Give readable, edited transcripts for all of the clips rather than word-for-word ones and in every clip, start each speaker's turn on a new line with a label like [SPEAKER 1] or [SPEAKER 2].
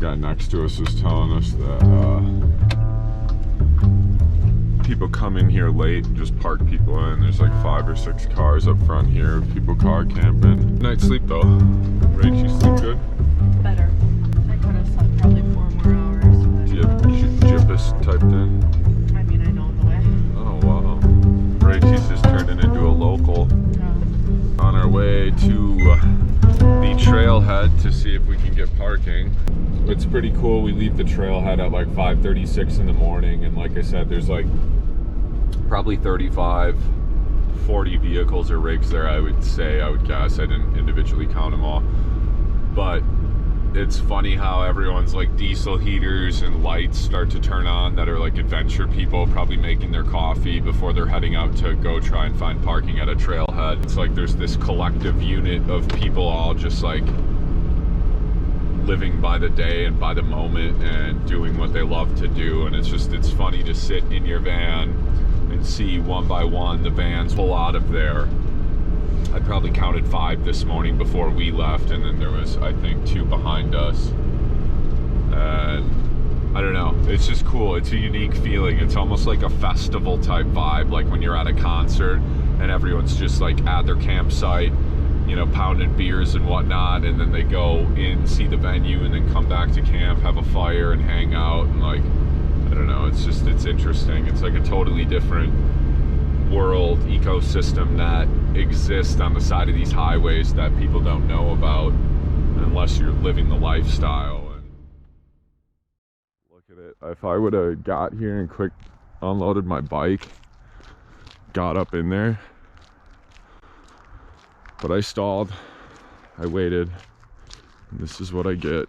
[SPEAKER 1] guy next to us was telling us that people come in here late and just park people in. There's like 5 or 6 cars up front here, people car camping. Night sleep though. Rach, you sleep good?
[SPEAKER 2] Better. I could have slept probably 4 more hours.
[SPEAKER 1] Do you have Jippus typed in?
[SPEAKER 2] I mean, I know the way.
[SPEAKER 1] Oh wow. Rachel's just turning into a local.
[SPEAKER 2] Yeah.
[SPEAKER 1] On our way to the trailhead to see if we can get parking. It's pretty cool. We leave the trailhead at like 5:36 in the morning, and like I said, there's like probably 35, 40 vehicles or rigs there, I would guess. I didn't individually count them all. But it's funny how everyone's like diesel heaters and lights start to turn on that are like adventure people probably making their coffee before they're heading out to go try and find parking at a trailhead. It's like there's this collective unit of people all just like living by the day and by the moment and doing what they love to do. And it's funny to sit in your van and see one by one the vans pull out of there. I probably counted 5 this morning before we left, and then there was, I think, 2 behind us. And I don't know, it's just cool. It's a unique feeling. It's almost like a festival type vibe, like when you're at a concert and everyone's just like at their campsite, you know, pounding beers and whatnot, and then they go in, see the venue, and then come back to camp, have a fire and hang out, and like, I don't know, it's interesting. It's like a totally different world ecosystem that exists on the side of these highways that people don't know about unless you're living the lifestyle. And look at it. If I would have got here and quick unloaded my bike, got up in there, but I stalled, I waited, and this is what I get.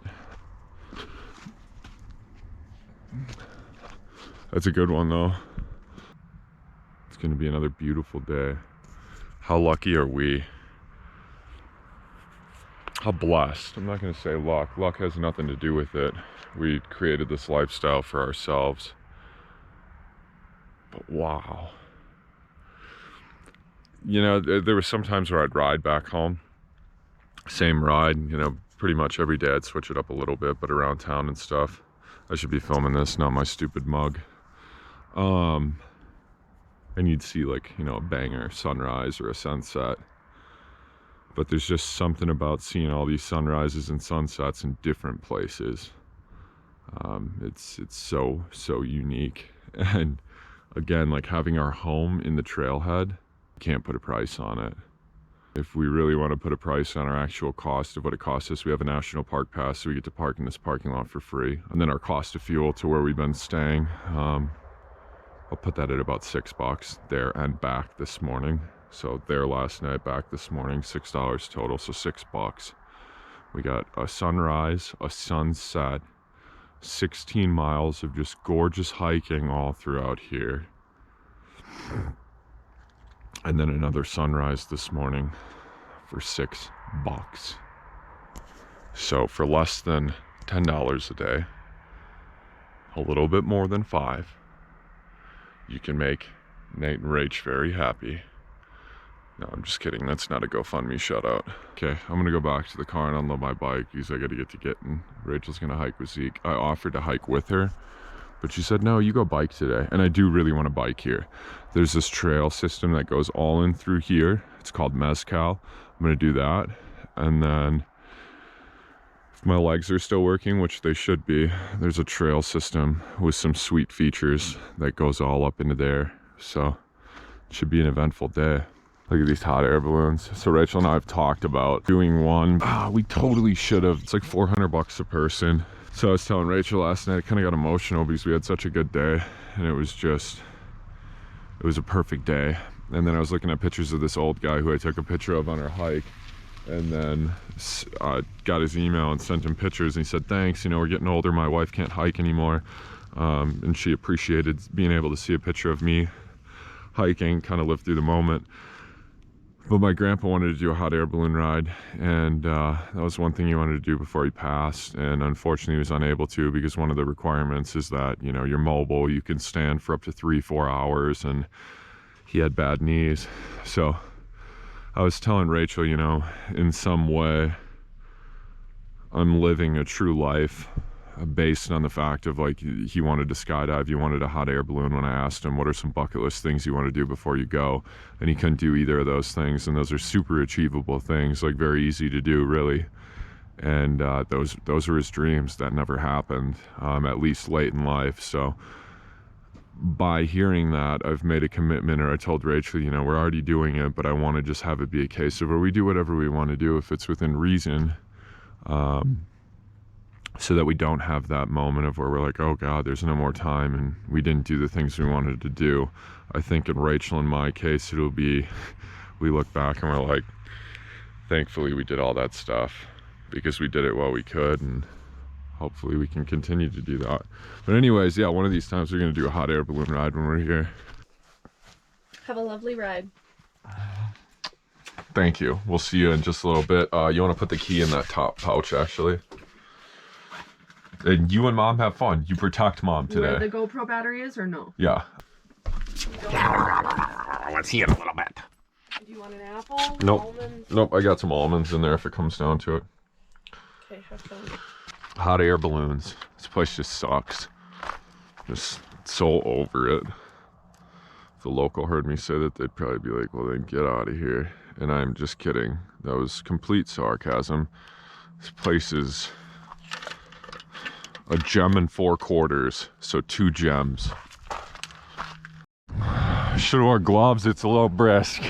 [SPEAKER 1] That's a good one though. It's gonna be another beautiful day. How lucky are we? How blessed. I'm not gonna say luck. Luck has nothing to do with it. We created this lifestyle for ourselves. But wow. You know, there were some times where I'd ride back home. Same ride, you know, pretty much every day I'd switch it up a little bit, but around town and stuff. I should be filming this, not my stupid mug. And you'd see like, you know, a banger sunrise or a sunset. But there's just something about seeing all these sunrises and sunsets in different places. It's so unique. And again, like having our home in the trailhead, can't put a price on it. If we really want to put a price on our actual cost of what it costs us, we have a national park pass, so we get to park in this parking lot for free. And then our cost of fuel to where we've been staying, I'll put that at about $6 there and back this morning. So there last night, back this morning, $6 total, so $6. We got a sunrise, a sunset, 16 miles of just gorgeous hiking all throughout here. And then another sunrise this morning for $6. So for less than $10 a day, a little bit more than 5, you can make Nate and Rach very happy. No, I'm just kidding. That's not a GoFundMe shout out. Okay, I'm gonna go back to the car and unload my bike because I gotta get to getting. Rachel's gonna hike with Zeke. I offered to hike with her, but she said, no, you go bike today. And I do really want to bike here. There's this trail system that goes all in through here. It's called Mescal. I'm gonna do that. And then if my legs are still working, which they should be, there's a trail system with some sweet features that goes all up into there. So it should be an eventful day. Look at these hot air balloons. So Rachel and I have talked about doing one. We totally should have. It's like $400 a person. So I was telling Rachel last night, I kind of got emotional because we had such a good day, and it was a perfect day. And then I was looking at pictures of this old guy who I took a picture of on our hike, and then got his email and sent him pictures, and he said, thanks, you know, we're getting older, my wife can't hike anymore. And she appreciated being able to see a picture of me hiking, kind of live through the moment. But my grandpa wanted to do a hot air balloon ride, and that was one thing he wanted to do before he passed, and unfortunately he was unable to because one of the requirements is that, you know, you're mobile, you can stand for up to 3-4 hours, and he had bad knees. So I was telling Rachel, you know, in some way I'm living a true life based on the fact of like he wanted to skydive, he wanted a hot air balloon. When I asked him what are some bucket list things you want to do before you go, and he couldn't do either of those things, and those are super achievable things, like very easy to do really. And those were his dreams that never happened, at least late in life. So by hearing that, I've made a commitment, or I told Rachel, you know, we're already doing it, but I want to just have it be a case of where we do whatever we want to do if it's within reason, so that we don't have that moment of where we're like, oh God, there's no more time and we didn't do the things we wanted to do. I think in Rachel and my case, it'll be, we look back and we're like, thankfully we did all that stuff because we did it while we could, and hopefully we can continue to do that. But anyways, yeah, one of these times we're gonna do a hot air balloon ride when we're here.
[SPEAKER 2] Have a lovely ride.
[SPEAKER 1] Thank you. We'll see you in just a little bit. You want to put the key in that top pouch, actually. And you and Mom have fun. You protect Mom today.
[SPEAKER 2] Where the GoPro battery is, or no?
[SPEAKER 1] Yeah.
[SPEAKER 3] Let's see it a little bit.
[SPEAKER 2] Do you want an apple?
[SPEAKER 1] Nope.
[SPEAKER 2] Almonds?
[SPEAKER 1] Nope, I got some almonds in there if it comes down to it.
[SPEAKER 2] Okay, have fun.
[SPEAKER 1] Hot air balloons. This place just sucks. Just so over it. If the local heard me say that, they'd probably be like, well then get out of here. And I'm just kidding. That was complete sarcasm. This place is a gem and 4 quarters, so 2 gems. Should have wore gloves, it's a little brisk.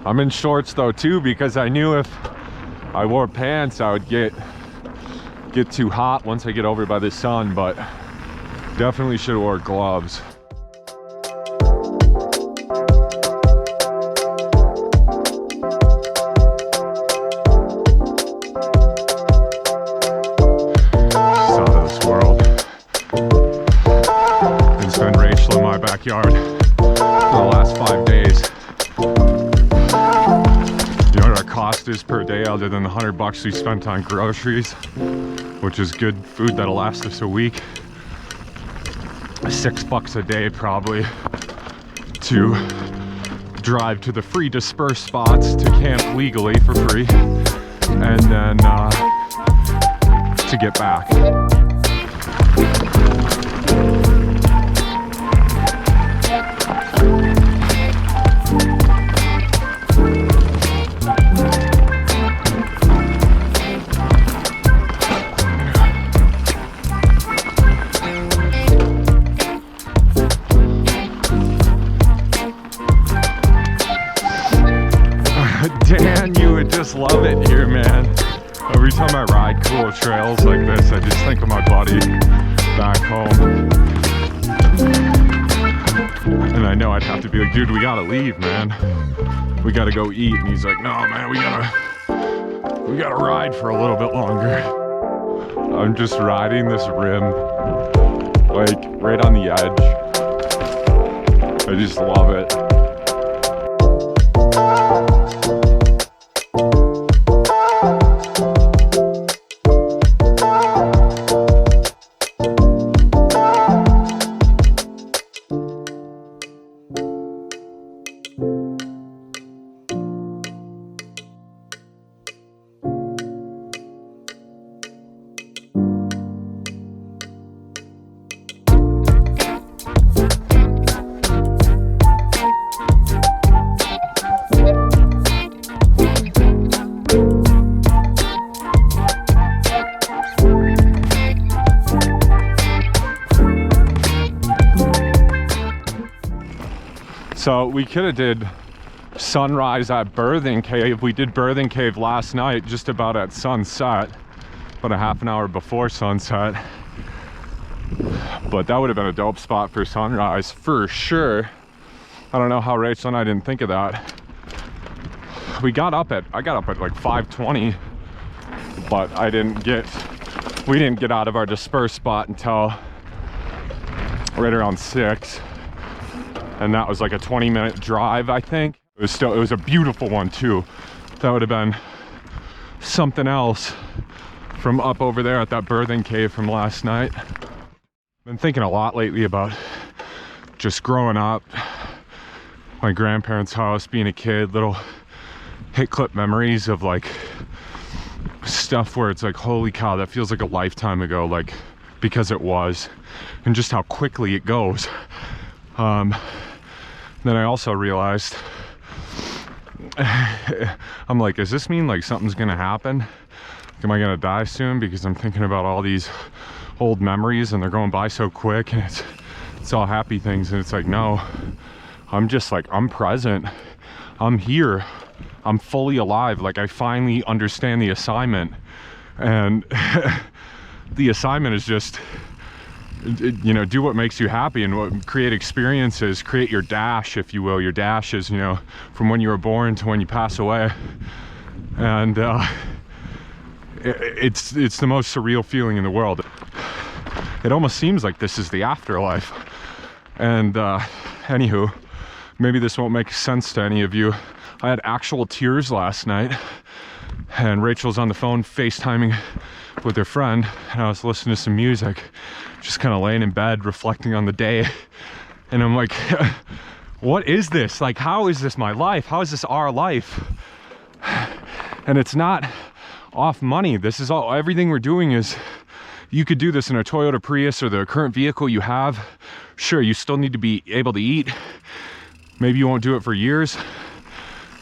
[SPEAKER 1] I'm in shorts though too, because I knew if I wore pants I would get too hot once I get over by the sun, but definitely should have wore gloves. Backyard for the last 5 days. You know what our cost is per day other than the $100 we spent on groceries, which is good food that'll last us a week? $6 a day probably to drive to the free dispersed spots to camp legally for free, and then to get back. Dan, you would just love it here, man. Every time I ride cool trails like this, I just think of my buddy back home. And I know I'd have to be like, dude, we gotta leave, man. We gotta go eat. And he's like, no, man, we gotta ride for a little bit longer. I'm just riding this rim, like right on the edge. I just love it. So we could have did sunrise at Birthing Cave. We did Birthing Cave last night just about at sunset, about a half an hour before sunset. But that would have been a dope spot for sunrise for sure. I don't know how Rachel and I didn't think of that. I got up at like 5:20, but we didn't get out of our dispersed spot until right around 6. And that was like a 20-minute drive, I think. It was a beautiful one too. That would have been something else from up over there at that Birthing Cave from last night. Been thinking a lot lately about just growing up, my grandparents' house, being a kid, little hit clip memories of like stuff where it's like, holy cow, that feels like a lifetime ago. Like
[SPEAKER 3] because it was, and just how quickly it goes. Then I also realized, I'm like, does this mean like something's gonna happen? Am I gonna die soon? Because I'm thinking about all these old memories and they're going by so quick, and it's all happy things. And it's like, no, I'm just like, I'm present, I'm here, I'm fully alive. Like, I finally understand the assignment. And the assignment is just, you know, do what makes you happy and create experiences, create your dash, if you will. Your dash is, you know, from when you were born to when you pass away. And it's the most surreal feeling in the world. It almost seems like this is the afterlife. And anywho, maybe this won't make sense to any of you. I had actual tears last night, and Rachel's on the phone FaceTiming with her friend, and I was listening to some music, just kind of laying in bed reflecting on the day. And I'm like, what is this? Like, how is this my life? How is this our life? And it's not off money. This is all, everything we're doing is, you could do this in a Toyota Prius or the current vehicle you have. Sure, you still need to be able to eat. Maybe you won't do it for years,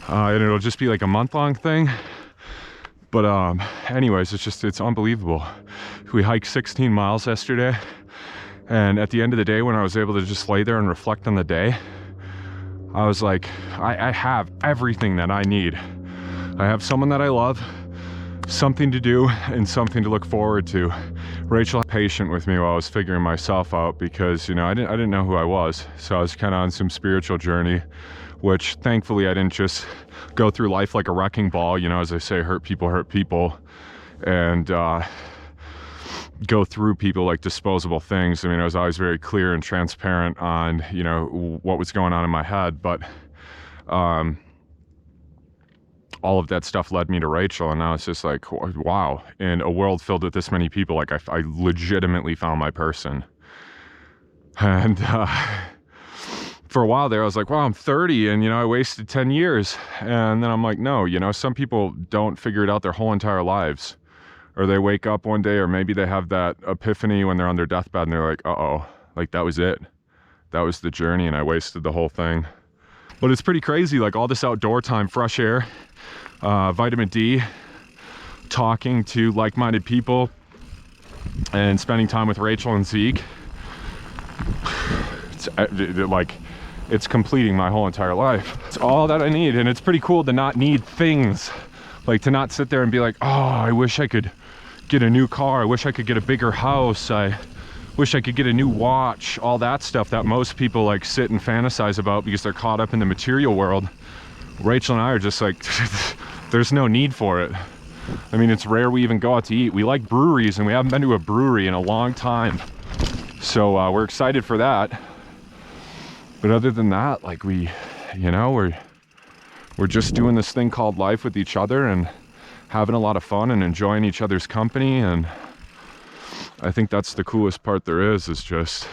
[SPEAKER 3] and it'll just be like a month-long thing. But anyways, it's unbelievable. We hiked 16 miles yesterday, and at the end of the day, when I was able to just lay there and reflect on the day, I was like, I have everything that I need. I have someone that I love, something to do, and something to look forward to. Rachel was patient with me while I was figuring myself out, because, you know, I didn't know who I was. So I was kind of on some spiritual journey, which thankfully I didn't just go through life like a wrecking ball, you know, as I say, hurt people, and go through people like disposable things. I mean, I was always very clear and transparent on, you know, what was going on in my head. But all of that stuff led me to Rachel, and now it's just like, wow, in a world filled with this many people, like I legitimately found my person. And for a while there, I was like, wow, I'm 30 and, you know, I wasted 10 years. And then I'm like, no, you know, some people don't figure it out their whole entire lives, or they wake up one day, or maybe they have that epiphany when they're on their deathbed and they're like, uh-oh, like that was it. That was the journey and I wasted the whole thing. But it's pretty crazy, like all this outdoor time, fresh air, vitamin D, talking to like-minded people, and spending time with Rachel and Zeke. It's completing my whole entire life. It's all that I need, and it's pretty cool to not need things. Like, to not sit there and be like, oh, I wish I could get a new car, I wish I could get a bigger house, I wish I could get a new watch, all that stuff that most people like sit and fantasize about because they're caught up in the material world. Rachel and I are just like, there's no need for it. I mean, it's rare we even go out to eat. We like breweries, and we haven't been to a brewery in a long time. So we're excited for that. But other than that, like we're just doing this thing called life with each other and having a lot of fun and enjoying each other's company. And I think that's the coolest part there is just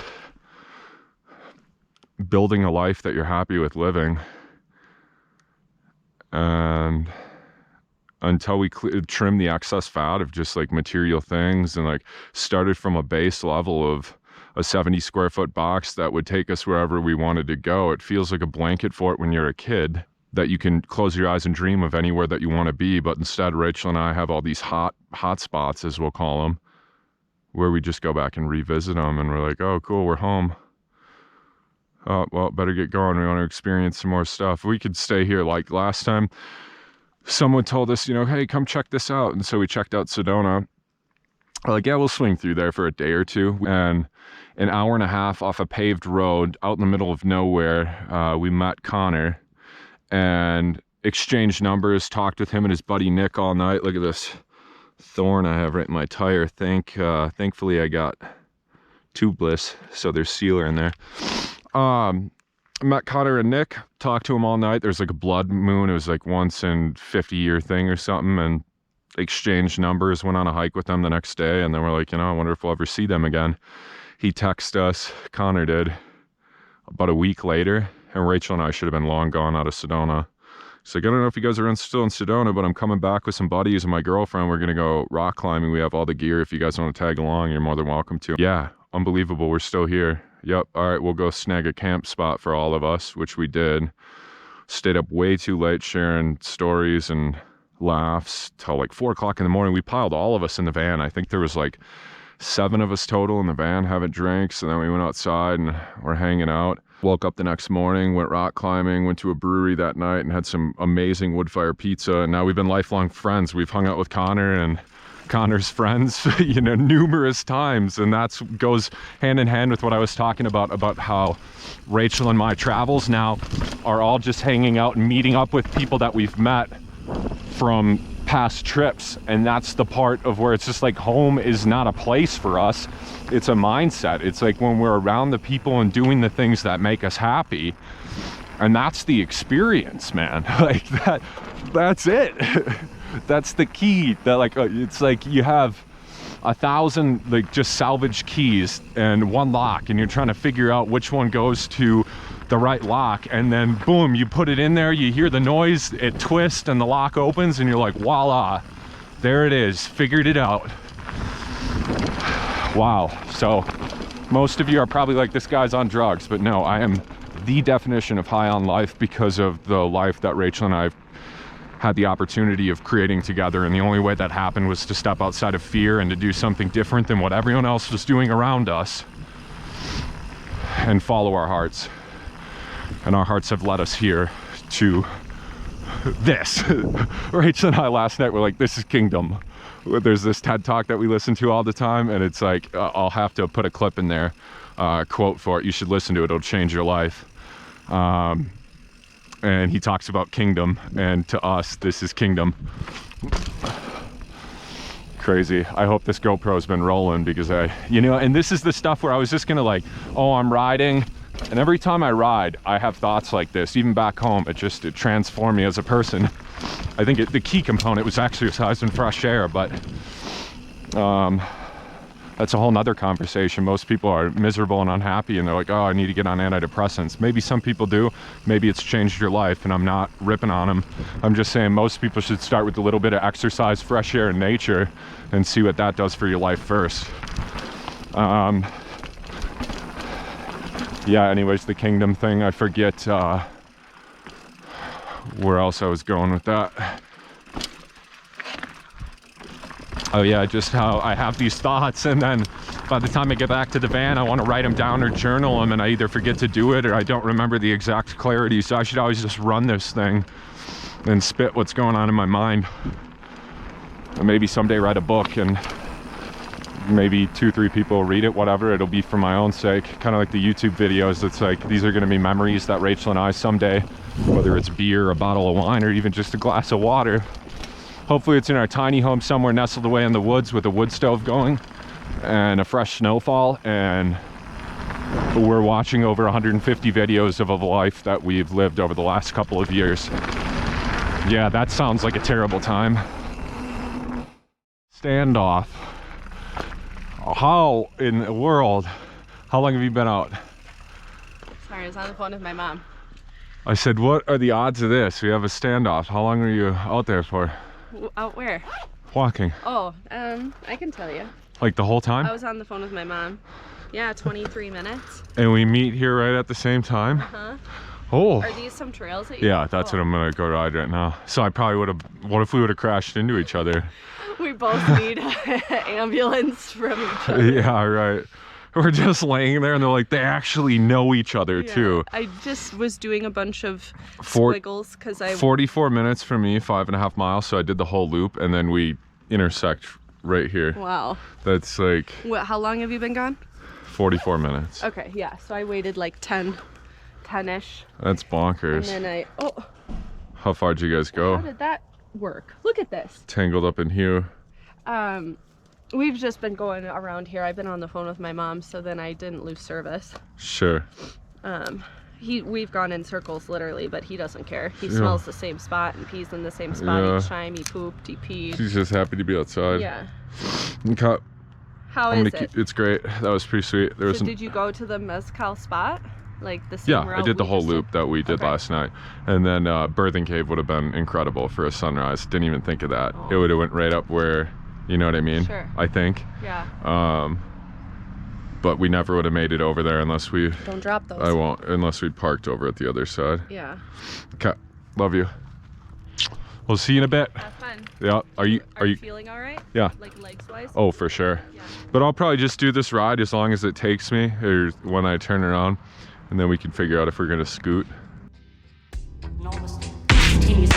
[SPEAKER 3] building a life that you're happy with living. And until we trim the excess fat of just like material things, and like started from a base level of a 70 square foot box that would take us wherever we wanted to go. It feels like a blanket fort when you're a kid, that you can close your eyes and dream of anywhere that you want to be. But instead, Rachel and I have all these hot spots, as we'll call them, where we just go back and revisit them, and we're like, oh, cool, we're home. Oh, well, better get going. We want to experience some more stuff. We could stay here. Like last time, someone told us, you know, hey, come check this out. And so we checked out Sedona. We're like, yeah, we'll swing through there for a day or two. And an hour and a half off a paved road out in the middle of nowhere, we met Connor and exchanged numbers, talked with him and his buddy Nick all night. Look at this thorn I have right in my tire. Thankfully I got tubeless, so there's sealer in there. Met Connor and Nick, talked to him all night. There's like a blood moon. It was like once in 50-year thing or something, and exchanged numbers, went on a hike with them the next day. And then we're like, you know, I wonder if we'll ever see them again. He texted us, Connor did, about a week later, and Rachel and I should have been long gone out of Sedona So I don't know if you guys are still in Sedona, but I'm coming back with some buddies and my girlfriend. We're gonna go rock climbing. We have all the gear. If you guys want to tag along, you're more than welcome to. Yeah, unbelievable. We're still here. Yep. All right, we'll go snag a camp spot for all of us, which we did. Stayed up way too late sharing stories and laughs till like 4 o'clock in the morning. We piled all of us in the van. I think there was like 7 of us total in the van having drinks, and then we went outside and we're hanging out. Woke up the next morning, went rock climbing, went to a brewery that night and had some amazing wood fire pizza. And now we've been lifelong friends. We've hung out with Connor and Connor's friends, you know, numerous times. And that goes hand in hand with what I was talking about how Rachel and my travels now are all just hanging out and meeting up with people that we've met from past trips. And that's the part of where it's just like home is not a place for us. It's a mindset. It's like when we're around the people and doing the things that make us happy, and that's the experience, man. Like that's it. That's the key. That like it's like you have 1,000 like just salvaged keys and one lock, and you're trying to figure out which one goes to the right lock, and then boom, you put it in there, you hear the noise, it twists and the lock opens, and you're like, voila, there it is, figured it out. Wow. So most of you are probably like, this guy's on drugs, but no, I am the definition of high on life because of the life that Rachel and I have had the opportunity of creating together. And the only way that happened was to step outside of fear and to do something different than what everyone else was doing around us and follow our hearts. And our hearts have led us here to this. Rachel and I last night were like, this is kingdom. There's this TED talk that we listen to all the time, and it's like, I'll have to put a clip in there, quote for it. You should listen to it. It'll change your life. And he talks about kingdom, and to us, this is kingdom. Crazy. I hope this GoPro's been rolling, because and this is the stuff where I was just gonna like, oh, I'm riding. And every time I ride, I have thoughts like this. Even back home, it transformed me as a person. I think the key component was exercise and fresh air, but that's a whole nother conversation. Most people are miserable and unhappy, and they're like, oh, I need to get on antidepressants. Maybe some people do. Maybe it's changed your life, and I'm not ripping on them. I'm just saying most people should start with a little bit of exercise, fresh air, and nature, and see what that does for your life first. Yeah, anyways, the kingdom thing, I forget where else I was going with that. Oh yeah, just how I have these thoughts, and then by the time I get back to the van, I want to write them down or journal them, and I either forget to do it or I don't remember the exact clarity. So I should always just run this thing and spit what's going on in my mind. And maybe someday write a book, and maybe 2-3 people will read it, whatever. It'll be for my own sake, kind of like the YouTube videos. It's like, these are going to be memories that Rachel and I someday, whether it's beer, a bottle of wine, or even just a glass of water. Hopefully it's in our tiny home somewhere nestled away in the woods with a wood stove going and a fresh snowfall, and we're watching over 150 videos of a life that we've lived over the last couple of years. Yeah, that sounds like a terrible time. Standoff. How in the world? How long have you been out?
[SPEAKER 2] Sorry, I was on the phone with my mom.
[SPEAKER 3] I said, what are the odds of this? We have a standoff. How long are you out there for?
[SPEAKER 2] Out where?
[SPEAKER 3] Walking.
[SPEAKER 2] Oh, I can tell you.
[SPEAKER 3] Like the whole time?
[SPEAKER 2] I was on the phone with my mom. Yeah, 23 minutes.
[SPEAKER 3] And we meet here right at the same time?
[SPEAKER 2] Uh-huh.
[SPEAKER 3] Oh.
[SPEAKER 2] Are these some trails that you
[SPEAKER 3] Yeah, that's what I'm gonna go ride right now. So I probably would have, what if we would have crashed into each other?
[SPEAKER 2] We both need an ambulance from each other.
[SPEAKER 3] Yeah, right. We're just laying there, and they're like, they actually know each other,
[SPEAKER 2] Yeah,
[SPEAKER 3] too.
[SPEAKER 2] I just was doing a bunch of squiggles because I...
[SPEAKER 3] 44 minutes for me, 5.5 miles, so I did the whole loop, and then we intersect right here.
[SPEAKER 2] Wow.
[SPEAKER 3] That's like...
[SPEAKER 2] What, how long have you been gone?
[SPEAKER 3] 44 minutes.
[SPEAKER 2] Okay, yeah, so I waited like 10-ish.
[SPEAKER 3] That's bonkers.
[SPEAKER 2] And then
[SPEAKER 3] How far did you guys go?
[SPEAKER 2] How did that work? Look at this.
[SPEAKER 3] Tangled up in here.
[SPEAKER 2] We've just been going around here. I've been on the phone with my mom, so then I didn't lose service.
[SPEAKER 3] Sure.
[SPEAKER 2] We've gone in circles literally, but he doesn't care. He smells the same spot and pees in the same spot each time. He pooped, he peed.
[SPEAKER 3] He's just happy to be outside.
[SPEAKER 2] Yeah.
[SPEAKER 3] Okay.
[SPEAKER 2] How is it?
[SPEAKER 3] It's great. That was pretty sweet.
[SPEAKER 2] So did you go to the Mescal spot? Like the same
[SPEAKER 1] Yeah,
[SPEAKER 2] route
[SPEAKER 1] I did the
[SPEAKER 2] we
[SPEAKER 1] whole
[SPEAKER 2] just
[SPEAKER 1] loop that we did
[SPEAKER 2] Okay.
[SPEAKER 1] last night. And then Birthing Cave would have been incredible for a sunrise. Didn't even think of that. It would have went right up where, you know what I mean?
[SPEAKER 2] Sure.
[SPEAKER 1] I think.
[SPEAKER 2] Yeah.
[SPEAKER 1] But we never would have made it over there unless we,
[SPEAKER 2] Don't drop those.
[SPEAKER 1] I won't, unless we'd parked over at the other side.
[SPEAKER 2] Yeah.
[SPEAKER 1] Okay, love you. We'll see you in a bit.
[SPEAKER 2] Have fun.
[SPEAKER 1] Yeah, are you
[SPEAKER 2] feeling all right?
[SPEAKER 1] Yeah.
[SPEAKER 2] Like legs wise?
[SPEAKER 1] Oh, for sure.
[SPEAKER 2] Yeah.
[SPEAKER 1] But I'll probably just do this ride as long as it takes me, or when I turn around, and then we can figure out if we're gonna scoot.
[SPEAKER 4] Enormous. Continues.